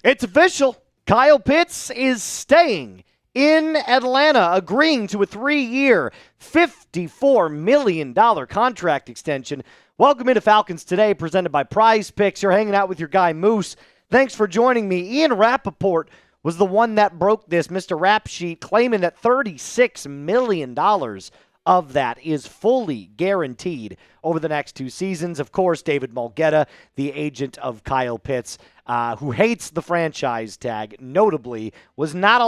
It's official. Kyle Pitts is staying in Atlanta, agreeing to a 3-year, $54 million contract extension. Welcome into Falcons Today, presented by PrizePicks. You're hanging out with your guy, Moose. Thanks for joining me. Ian Rapoport was the one that broke this, Mr. Rap Sheet, claiming that $36 million of that is fully guaranteed over the next 2 seasons. Of course, David Mulugheta, the agent of Kyle Pitts, who hates the franchise tag, notably was not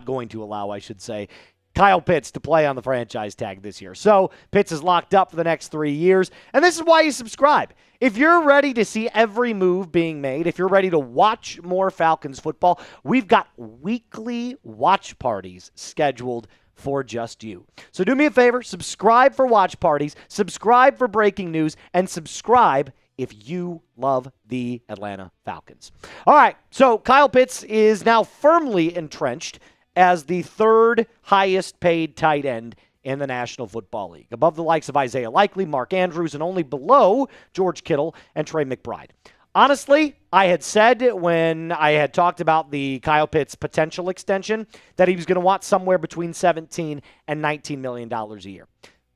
going to allow, I should say, Kyle Pitts to play on the franchise tag this year. So Pitts is locked up for the next 3 years, and this is why you subscribe. If you're ready to see every move being made, if you're ready to watch more Falcons football, we've got weekly watch parties scheduled for just you. So do me a favor, subscribe for watch parties, subscribe for breaking news, and subscribe if you love the Atlanta Falcons. All right, so Kyle Pitts is now firmly entrenched as the 3rd highest paid tight end in the National Football League, above the likes of Isaiah Likely, Mark Andrews, and only below George Kittle and Trey McBride. Honestly, I had said when I had talked about the Kyle Pitts potential extension that he was going to want somewhere between $17 and $19 million a year.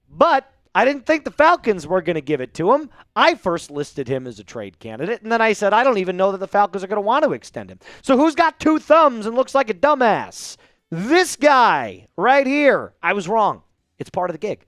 But I didn't think the Falcons were going to give it to him. I first listed him as a trade candidate, and then I said, I don't even know that the Falcons are going to want to extend him. So who's got 2 thumbs and looks like a dumbass? This guy right here. I was wrong. It's part of the gig.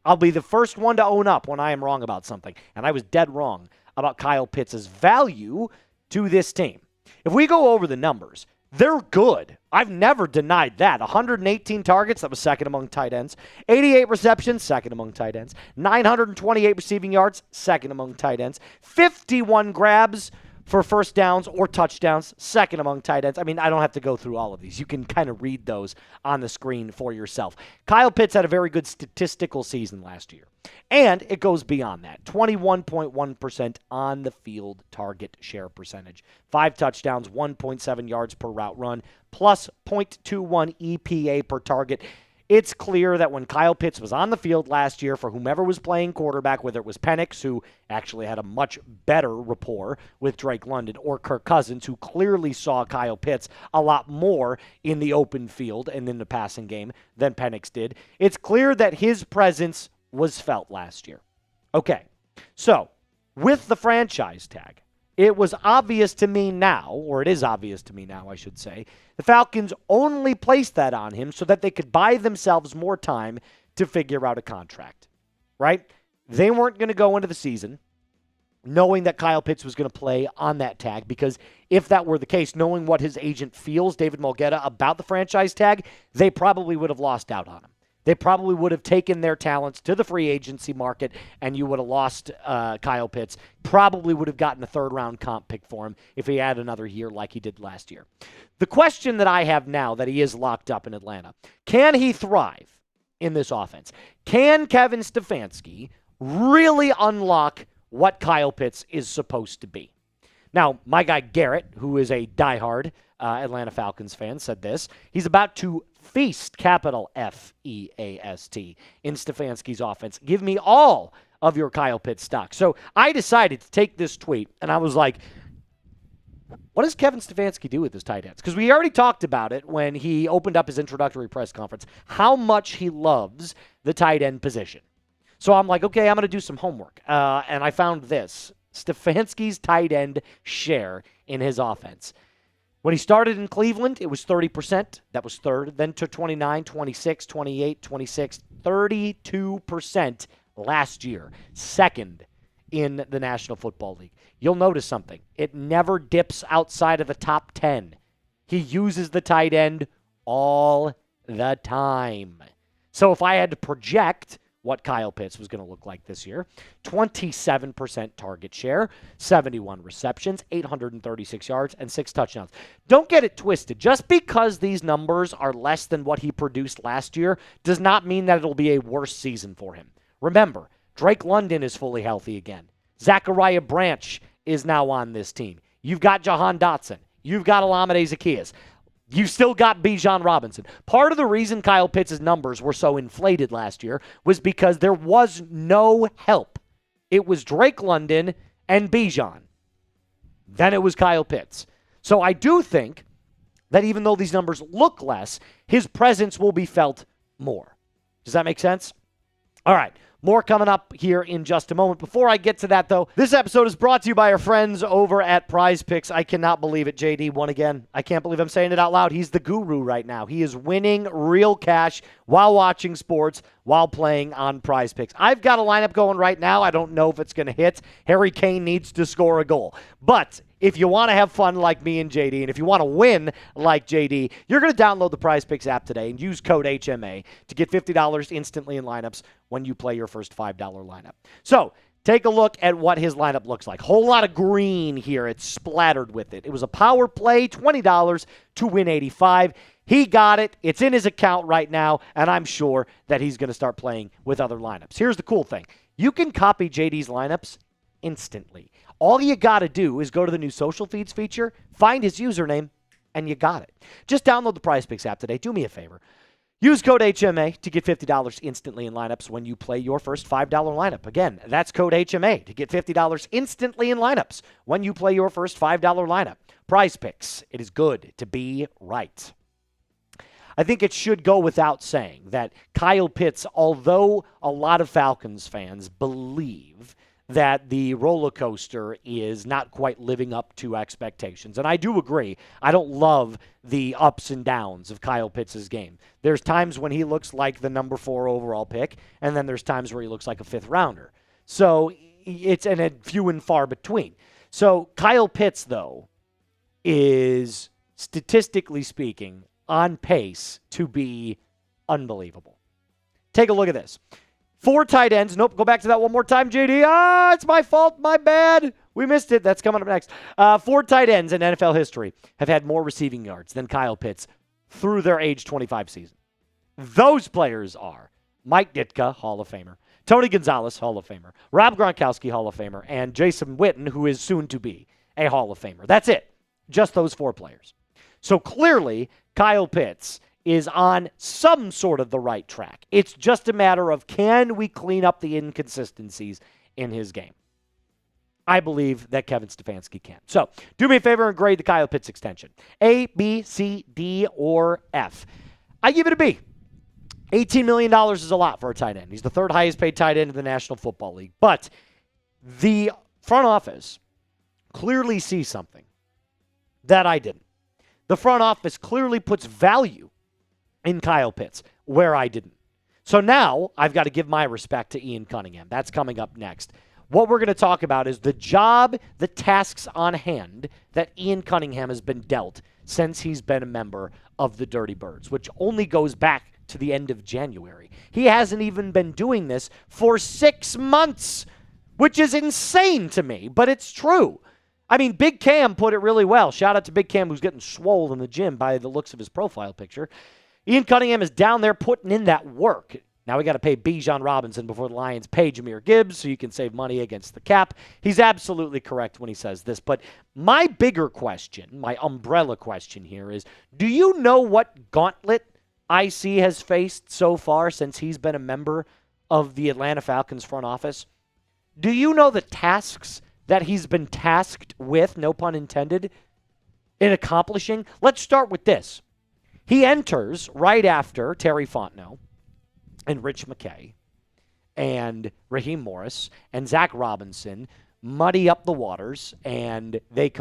I'll be the first one to own up when I am wrong about something, and I was dead wrong about Kyle Pitts' value to this team. If we go over the numbers, they're good. I've never denied that. 118 targets, that was second among tight ends. 88 receptions, second among tight ends. 928 receiving yards, second among tight ends. 51 grabs for first downs or touchdowns, second among tight ends. I mean, I don't have to go through all of these. You can kind of read those on the screen for yourself. Kyle Pitts had a very good statistical season last year. And it goes beyond that. 21.1% on the field target share percentage. 5 touchdowns, 1.7 yards per route run, plus 0.21 EPA per target. It's clear that when Kyle Pitts was on the field last year for whomever was playing quarterback, whether it was Penix, who actually had a much better rapport with Drake London, or Kirk Cousins, who clearly saw Kyle Pitts a lot more in the open field and in the passing game than Penix did, it's clear that his presence was felt last year. Okay, so with the franchise tag, it was obvious to me now, or it is obvious to me now, I should say, the Falcons only placed that on him so that they could buy themselves more time to figure out a contract, right? They weren't going to go into the season knowing that Kyle Pitts was going to play on that tag, because if that were the case, knowing what his agent feels, David Mulugheta, about the franchise tag, they probably would have lost out on him. They probably would have taken their talents to the free agency market, and you would have lost Kyle Pitts. Probably would have gotten a 3rd-round comp pick for him if he had another year like he did last year. The question that I have now that he is locked up in Atlanta, can he thrive in this offense? Can Kevin Stefanski really unlock what Kyle Pitts is supposed to be? Now, my guy Garrett, who is a diehard Atlanta Falcons fan, said this. He's about to feast, capital F-E-A-S-T, in Stefanski's offense. Give me all of your Kyle Pitts stock. So I decided to take this tweet, and I was like, what does Kevin Stefanski do with his tight ends? Because we already talked about it when he opened up his introductory press conference, how much he loves the tight end position. So I'm like, okay, I'm going to do some homework. And I found this. Stefanski's tight end share in his offense. When he started in Cleveland, it was 30%. That was 3rd. Then to 29, 26, 28, 26, 32% last year. 2nd in the National Football League. You'll notice something. It never dips outside of the top 10. He uses the tight end all the time. So if I had to project what Kyle Pitts was going to look like this year, 27% target share, 71 receptions, 836 yards, and 6 touchdowns. Don't get it twisted. Just because these numbers are less than what he produced last year does not mean that it'll be a worse season for him. Remember, Drake London is fully healthy again. Zachariah Branch is now on this team. You've got Jahan Dotson. You've got Olamide Zaccheaus. You've still got Bijan Robinson. Part of the reason Kyle Pitts' numbers were so inflated last year was because there was no help. It was Drake London and Bijan. Then it was Kyle Pitts. So I do think that even though these numbers look less, his presence will be felt more. Does that make sense? All right. More coming up here in just a moment. Before I get to that, though, this episode is brought to you by our friends over at PrizePicks. I cannot believe it. JD won again. I can't believe I'm saying it out loud. He's the guru right now. He is winning real cash while watching sports, while playing on PrizePicks. I've got a lineup going right now. I don't know if it's going to hit. Harry Kane needs to score a goal. But if you want to have fun like me and JD, and if you want to win like JD, you're going to download the PrizePicks app today and use code HMA to get $50 instantly in lineups when you play your first $5 lineup. So take a look at what his lineup looks like. Whole lot of green here. It's splattered with it. It was a power play, $20 to win 85. He got it. It's in his account right now, and I'm sure that he's going to start playing with other lineups. Here's the cool thing. You can copy JD's lineups instantly. All you got to do is go to the new social feeds feature, find his username, and you got it. Just download the PrizePicks app today. Do me a favor. Use code HMA to get $50 instantly in lineups when you play your first $5 lineup. Again, that's code HMA to get $50 instantly in lineups when you play your first $5 lineup. PrizePicks, it is good to be right. I think it should go without saying that Kyle Pitts, although a lot of Falcons fans believe that the roller coaster is not quite living up to expectations. And I do agree. I don't love the ups and downs of Kyle Pitts' game. There's times when he looks like the number 4 overall pick, and then there's times where he looks like a 5th rounder. So it's a few and far between. So Kyle Pitts, though, is statistically speaking on pace to be unbelievable. Take a look at this. 4 tight ends. Nope, go back to that one more time, JD. It's my fault. My bad. We missed it. That's coming up next. 4 tight ends in NFL history have had more receiving yards than Kyle Pitts through their age 25 season. Those players are Mike Ditka, Hall of Famer, Tony Gonzalez, Hall of Famer, Rob Gronkowski, Hall of Famer, and Jason Witten, who is soon to be a Hall of Famer. That's it. Just those 4 players. So clearly, Kyle Pitts is on some sort of the right track. It's just a matter of, can we clean up the inconsistencies in his game? I believe that Kevin Stefanski can. So do me a favor and grade the Kyle Pitts extension. A, B, C, D, or F. I give it a B. $18 million is a lot for a tight end. He's the 3rd highest paid tight end in the National Football League. But the front office clearly sees something that I didn't. The front office clearly puts value in Kyle Pitts, where I didn't. So now I've got to give my respect to Ian Cunningham. That's coming up next. What we're going to talk about is the job, the tasks on hand that Ian Cunningham has been dealt since he's been a member of the Dirty Birds, which only goes back to the end of January. He hasn't even been doing this for 6 months, which is insane to me, but it's true. I mean, Big Cam put it really well. Shout out to Big Cam, who's getting swole in the gym by the looks of his profile picture. Ian Cunningham is down there putting in that work. Now we got to pay Bijan Robinson before the Lions pay Jahmyr Gibbs so you can save money against the cap. He's absolutely correct when he says this. But my bigger question, my umbrella question here is, do you know what gauntlet IC has faced so far since he's been a member of the Atlanta Falcons front office? Do you know the tasks that he's been tasked with, no pun intended, in accomplishing? Let's start with this. He enters right after Terry Fontenot and Rich McKay and Raheem Morris and Zach Robinson muddy up the waters, and they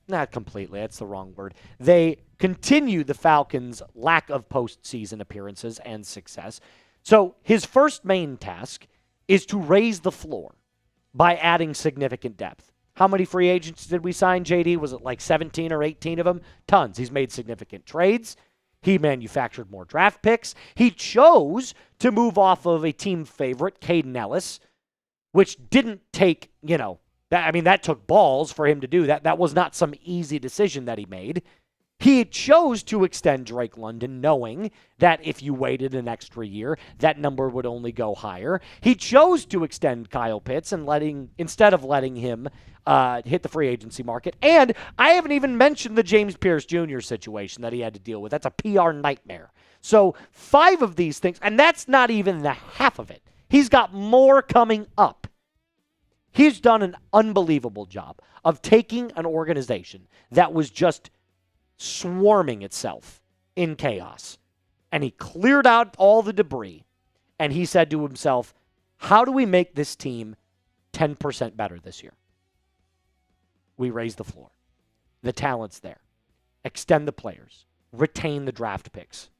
not completely, that's the wrong word, they continue the Falcons' lack of postseason appearances and success. So his first main task is to raise the floor by adding significant depth. How many free agents did we sign, JD? Was it like 17 or 18 of them? Tons. He's made significant trades. He manufactured more draft picks. He chose to move off of a team favorite, Caden Ellis, which didn't take, that took balls for him to do that. That was not some easy decision that he made. He chose to extend Drake London, knowing that if you waited an extra year, that number would only go higher. He chose to extend Kyle Pitts instead of letting him hit the free agency market. And I haven't even mentioned the James Pierce Jr. situation that he had to deal with. That's a PR nightmare. So 5 of these things, and that's not even the half of it. He's got more coming up. He's done an unbelievable job of taking an organization that was just swarming itself in chaos. And he cleared out all the debris. And he said to himself, how do we make this team 10% better this year? We raise the floor. The talent's there. Extend the players. Retain the draft picks.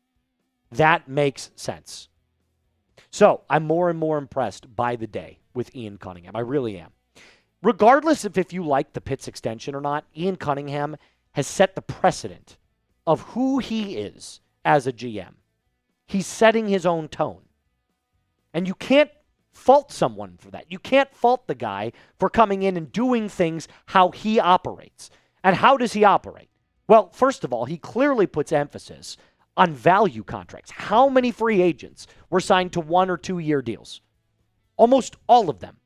That makes sense. So I'm more and more impressed by the day with Ian Cunningham. I really am. Regardless of if you like the Pitts extension or not, Ian Cunningham has set the precedent of who he is as a GM. He's setting his own tone. And you can't fault someone for that. You can't fault the guy for coming in and doing things how he operates. And how does he operate? Well, first of all, he clearly puts emphasis on value contracts. How many free agents were signed to 1 or 2 year deals? Almost all of them.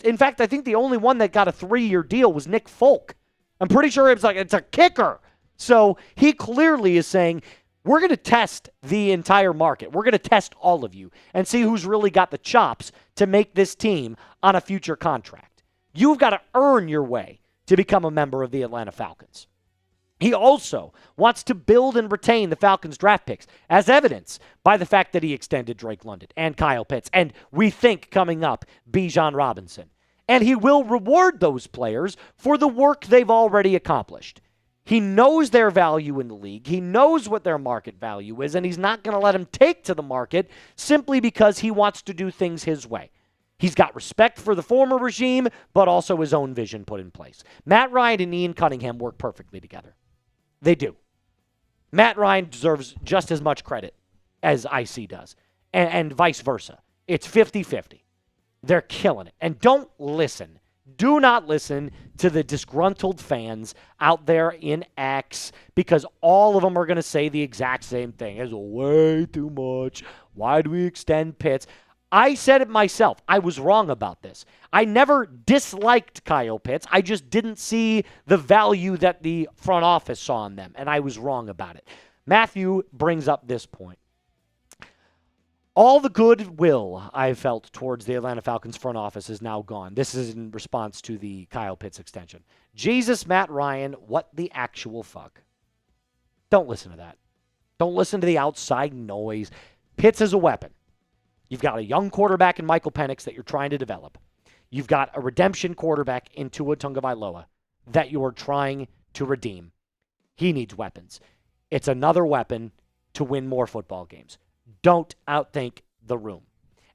In fact, I think the only one that got a 3-year deal was Nick Folk. I'm pretty sure it's a kicker. So he clearly is saying, we're going to test the entire market. We're going to test all of you and see who's really got the chops to make this team on a future contract. You've got to earn your way to become a member of the Atlanta Falcons. He also wants to build and retain the Falcons draft picks, as evidenced by the fact that he extended Drake London and Kyle Pitts, and we think coming up, Bijan Robinson. And he will reward those players for the work they've already accomplished. He knows their value in the league. He knows what their market value is, and he's not going to let them take to the market simply because he wants to do things his way. He's got respect for the former regime, but also his own vision put in place. Matt Ryan and Ian Cunningham work perfectly together. They do. Matt Ryan deserves just as much credit as IC does, and vice versa. It's 50-50. They're killing it. And don't listen. Do not listen to the disgruntled fans out there in X, because all of them are going to say the exact same thing. It's way too much. Why do we extend Pitts? I said it myself. I was wrong about this. I never disliked Kyle Pitts. I just didn't see the value that the front office saw in them, and I was wrong about it. Matthew brings up this point. All the goodwill I felt towards the Atlanta Falcons front office is now gone. This is in response to the Kyle Pitts extension. Jesus, Matt Ryan, what the actual fuck? Don't listen to that. Don't listen to the outside noise. Pitts is a weapon. You've got a young quarterback in Michael Penix that you're trying to develop. You've got a redemption quarterback in Tua Tagovailoa that you are trying to redeem. He needs weapons. It's another weapon to win more football games. Don't outthink the room.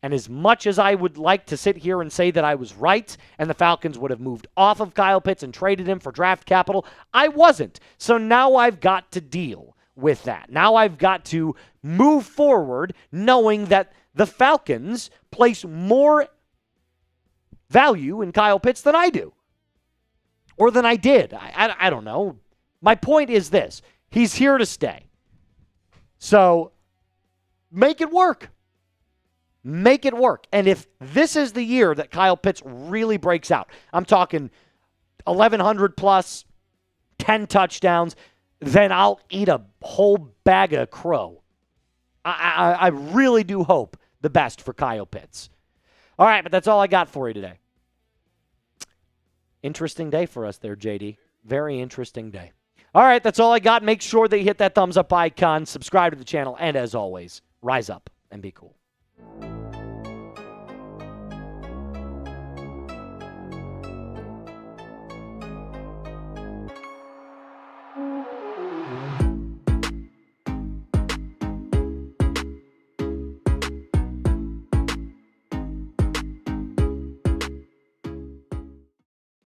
And as much as I would like to sit here and say that I was right and the Falcons would have moved off of Kyle Pitts and traded him for draft capital, I wasn't. So now I've got to deal with that. Now I've got to move forward knowing that the Falcons place more value in Kyle Pitts than I do. Or than I did. I don't know. My point is this. He's here to stay. So make it work. Make it work. And if this is the year that Kyle Pitts really breaks out, I'm talking 1,100 plus, 10 touchdowns, then I'll eat a whole bag of crow. I really do hope the best for Kyle Pitts. All right, but that's all I got for you today. Interesting day for us there, JD. Very interesting day. All right, that's all I got. Make sure that you hit that thumbs up icon, subscribe to the channel, and as always, rise up and be cool.